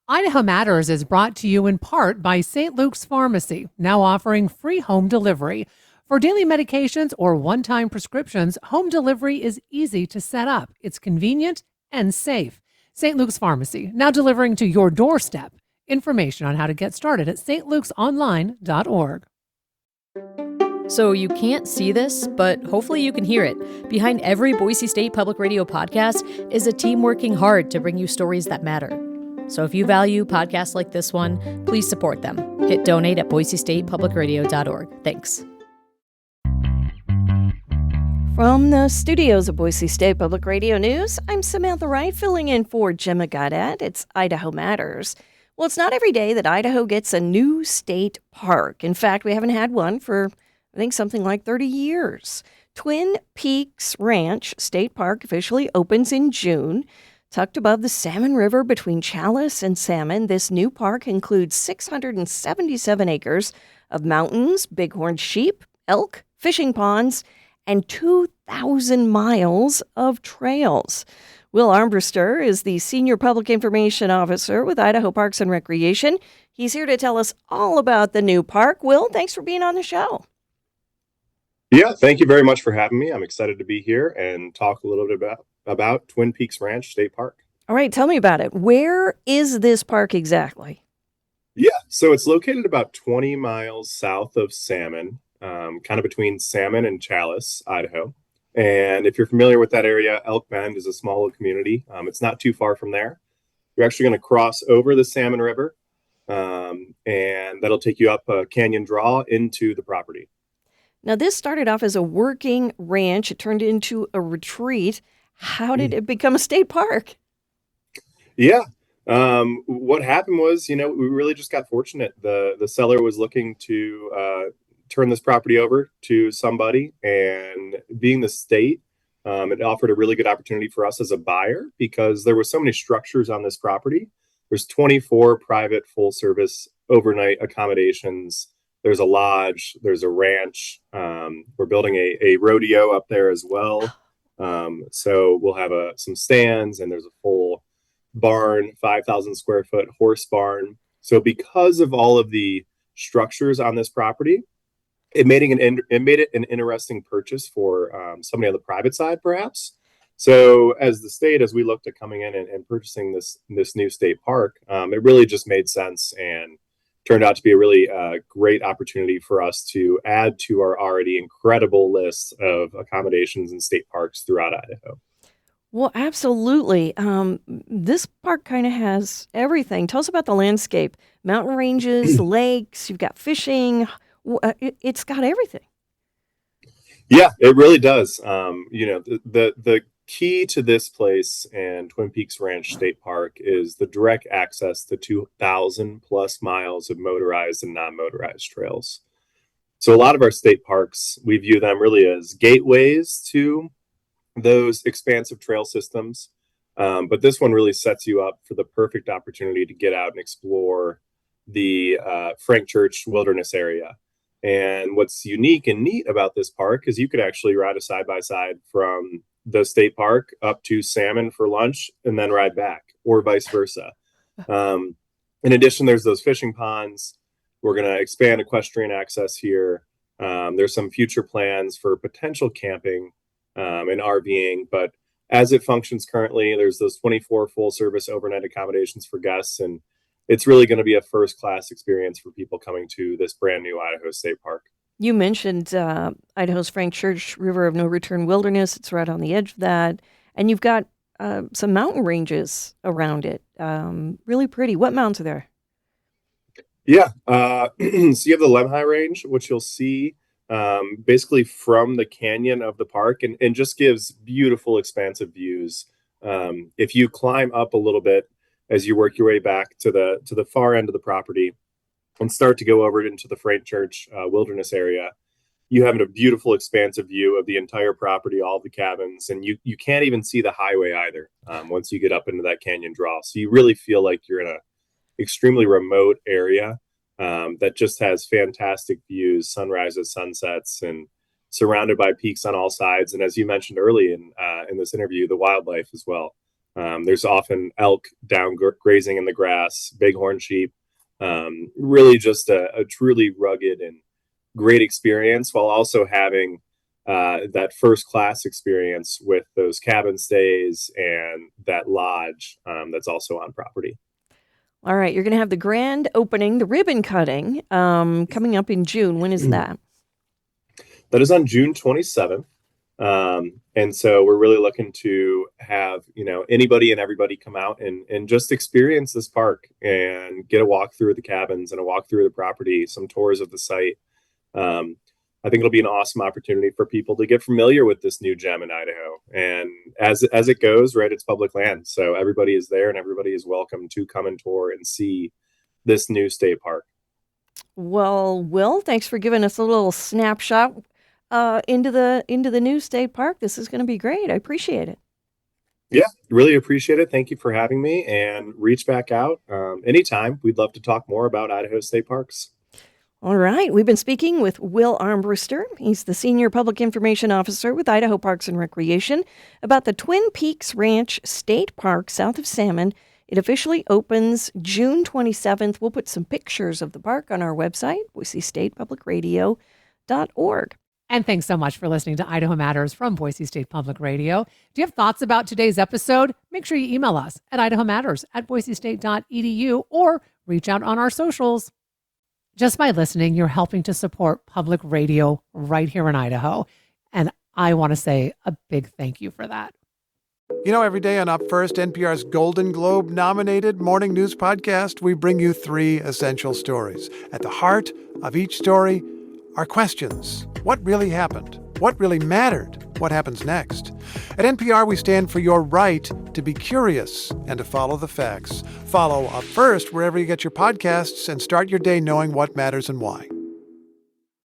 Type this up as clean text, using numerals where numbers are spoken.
Idaho Matters is brought to you in part by St. Luke's Pharmacy, now offering free home delivery. For daily medications or one-time prescriptions, home delivery is easy to set up. It's convenient and safe. St. Luke's Pharmacy, now delivering to your doorstep. Information on how to get started at stlukesonline.org. So you can't see this, but hopefully you can hear it. Behind every Boise State Public Radio podcast is a team working hard to bring you stories that matter. So if you value podcasts like this one, please support them. Hit donate at boisestatepublicradio.org. Thanks. From the studios of Boise State Public Radio News, I'm Samantha Wright, filling in for Gemma Goddard. It's Idaho Matters. Well, it's not every day that Idaho gets a new state park. In fact, we haven't had one for, I think, something like 30 years. Twin Peaks Ranch State Park officially opens in June. Tucked above the Salmon River between Chalice and Salmon, this new park includes 677 acres of mountains, bighorn sheep, elk, fishing ponds, and 2,000 miles of trails. Will Armbruster is the Senior Public Information Officer with Idaho Parks and Recreation. He's here to tell us all about the new park. Will, thanks for being on the show. Yeah, thank you very much for having me. I'm excited to be here and talk a little bit about Twin Peaks Ranch State Park. All right, tell me about it. Where is this park exactly? Yeah, so it's located about 20 miles south of Salmon, kind of between Salmon and Chalice, Idaho. And if you're familiar with that area, Elk Bend is a small little community. It's not too far from there. You're actually going to cross over the Salmon River, and that'll take you up a canyon draw into the property. Now, this started off as a working ranch. It turned into a retreat. How did it become a state park? Yeah. What happened was, we really just got fortunate. The seller was looking to turn this property over to somebody, and being the state, it offered a really good opportunity for us as a buyer because there were so many structures on this property. There's 24 private full-service overnight accommodations. There's a lodge. There's a ranch. We're building a rodeo up there as well. So we'll have some stands, and there's a full barn, 5,000 square foot horse barn. So because of all of the structures on this property, it made it an interesting purchase for somebody on the private side, perhaps. So as the state, as we looked at coming in and purchasing this new state park, it really just made sense and turned out to be a really great opportunity for us to add to our already incredible list of accommodations and state parks throughout Idaho. Well, absolutely. This park kind of has everything. Tell us about the landscape. Mountain ranges, lakes, you've got fishing. It's got everything. Yeah, it really does. The key to this place and Twin Peaks Ranch State Park is the direct access to 2,000 plus miles of motorized and non-motorized trails. So a lot of our state parks, we view them really as gateways to those expansive trail systems. But this one really sets you up for the perfect opportunity to get out and explore the Frank Church Wilderness area. And what's unique and neat about this park is you could actually ride a side-by-side from the state park up to Salmon for lunch and then ride back, or vice versa. In addition, there's those fishing ponds. We're going to expand equestrian access here. There's some future plans for potential camping and RVing, but as it functions currently, there's those 24 full-service overnight accommodations for guests, and it's really going to be a first-class experience for people coming to this brand new Idaho State Park. You mentioned Idaho's Frank Church River of No Return Wilderness. It's right on the edge of that. And you've got some mountain ranges around it. Really pretty. What mountains are there? Yeah. So you have the Lemhi Range, which you'll see basically from the canyon of the park, and just gives beautiful, expansive views. If you climb up a little bit as you work your way back to the far end of the property and start to go over into the Frank Church Wilderness area, you have a beautiful, expansive view of the entire property, all the cabins, and you can't even see the highway either once you get up into that canyon draw. So you really feel like you're in a extremely remote area that just has fantastic views, sunrises, sunsets, and surrounded by peaks on all sides. And as you mentioned early in this interview, the wildlife as well. There's often elk down grazing in the grass, bighorn sheep. Really just a truly rugged and great experience, while also having that first class experience with those cabin stays and that lodge that's also on property. All right, you're going to have the grand opening, the ribbon cutting, coming up in June. When is that? That is on June 27th. And so we're really looking to have, anybody and everybody come out and just experience this park and get a walk through the cabins and a walk through the property, some tours of the site. I think it'll be an awesome opportunity for people to get familiar with this new gem in Idaho. And as it goes, right, it's public land. So everybody is there and everybody is welcome to come and tour and see this new state park. Well, Will, thanks for giving us a little snapshot into the new state park. This is going to be great. I appreciate it. Yeah, really appreciate it. Thank you for having me, and reach back out anytime. We'd love to talk more about Idaho state parks. All right. We've been speaking with Will Armbruster. He's the Senior Public Information Officer with Idaho Parks and Recreation about the Twin Peaks Ranch State Park south of Salmon. It officially opens June 27th. We'll put some pictures of the park on our website, boisestatepublicradio.org. And thanks so much for listening to Idaho Matters from Boise State Public Radio. Do you have thoughts about today's episode? Make sure you email us at idahomatters@boisestate.edu or reach out on our socials. Just by listening, you're helping to support public radio right here in Idaho. And I want to say a big thank you for that. Every day on Up First, NPR's Golden Globe-nominated morning news podcast, we bring you 3 essential stories. At the heart of each story are questions. What really happened? What really mattered? What happens next? At NPR, we stand for your right to be curious and to follow the facts. Follow Up First wherever you get your podcasts and start your day knowing what matters and why.